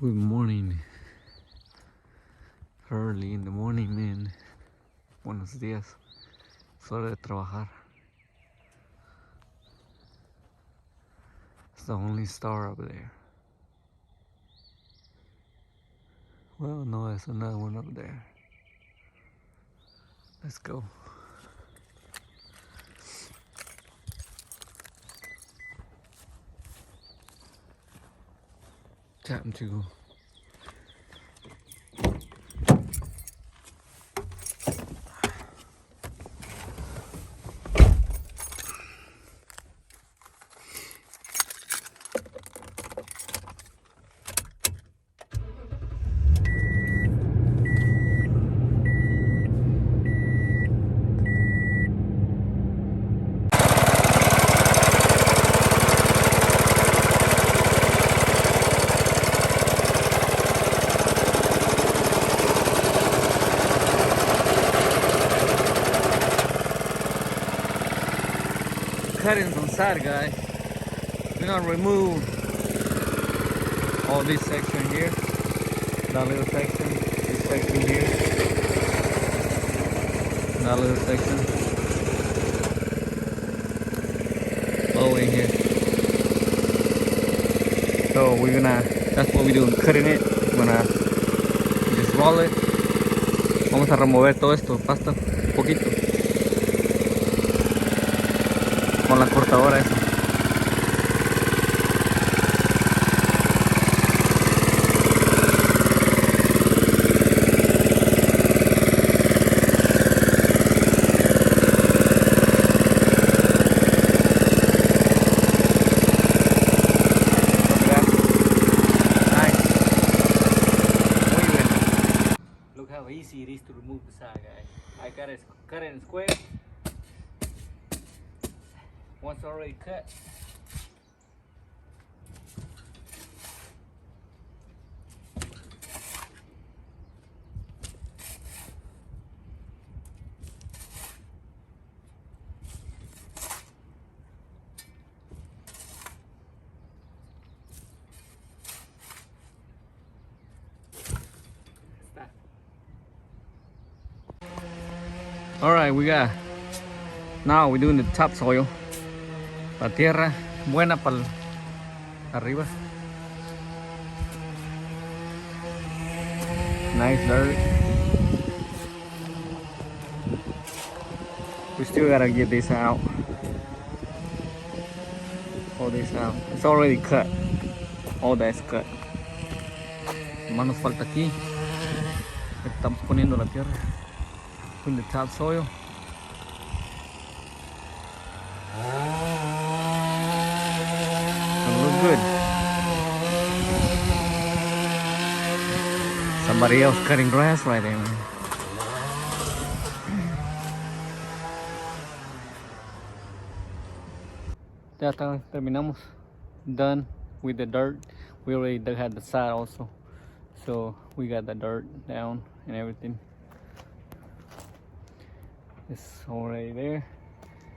Good morning. Early in the morning, man. Buenos días. Es hora de trabajar. It's the only star up there. Well, no, there's another one up there. Let's go. Time to go. Cutting some side, guys. We're gonna remove all this section here, that little section, this section here, that little section, all the way here. So that's what we're doing, cutting it. We're gonna just roll it. Vamos a remover todo esto, pasta, un poquito, con la cortadora esa. Look how easy it is to remove the side, guys. I got it cut in square. Once already cut. All right, now we're doing the topsoil. La tierra buena para arriba. Nice dirt. We still gotta get this out. All this out. It's already cut. All that's cut. Más nos falta aquí. Estamos poniendo la tierra. Putting the topsoil. Good. Somebody else cutting grass right there, man. Ya está, terminamos. Done with the dirt. We already had the side also, so we got the dirt down and everything. It's already there,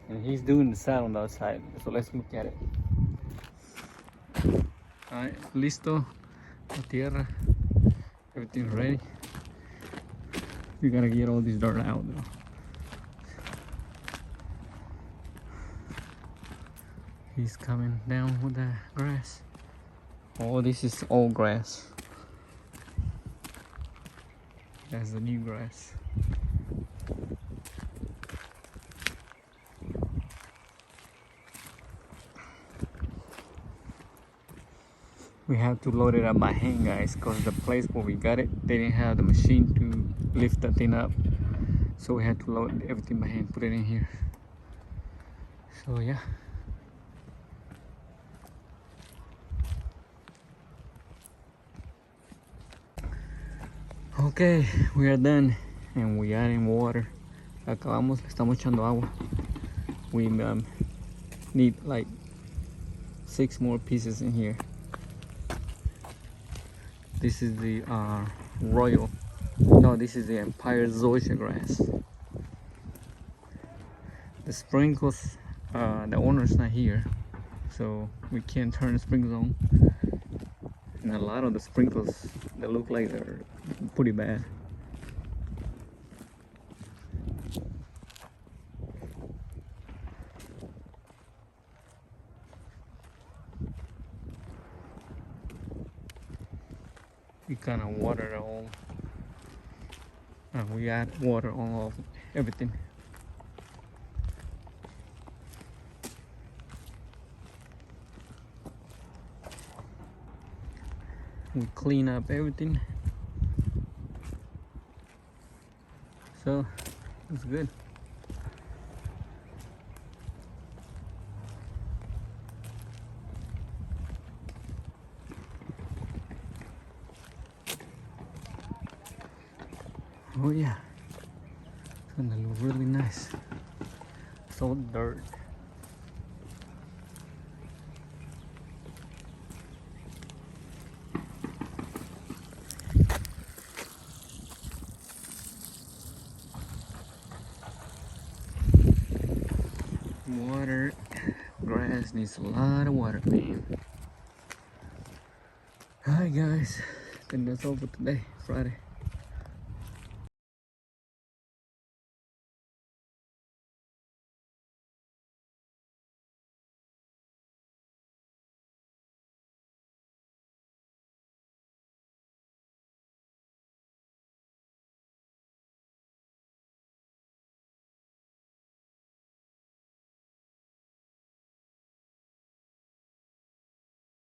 and he's doing the side on the other side. So let's look at it. Alright, listo, la tierra, everything's ready. You gotta get all this dirt out though. He's coming down with the grass. Oh, this is old grass. That's the new grass. We have to load it up by hand, guys, because the place where we got it, they didn't have the machine to lift the thing up, so we had to load everything by hand, put it in here. So yeah, okay, we are done, and we are in water. Acabamos, le estamos echando agua. We need like 6 more pieces in here. This is the this is the Empire Zoysia grass. The sprinkles, the owner's not here, so we can't turn the sprinkles on. And a lot of the sprinkles that look like they're pretty bad. We kind of water it all. And we add water on all everything. We clean up everything, so it's good. Oh yeah, it's gonna look really nice. So dirt. Water, grass needs a lot of water, man. Alright guys, I think that's all for today, Friday.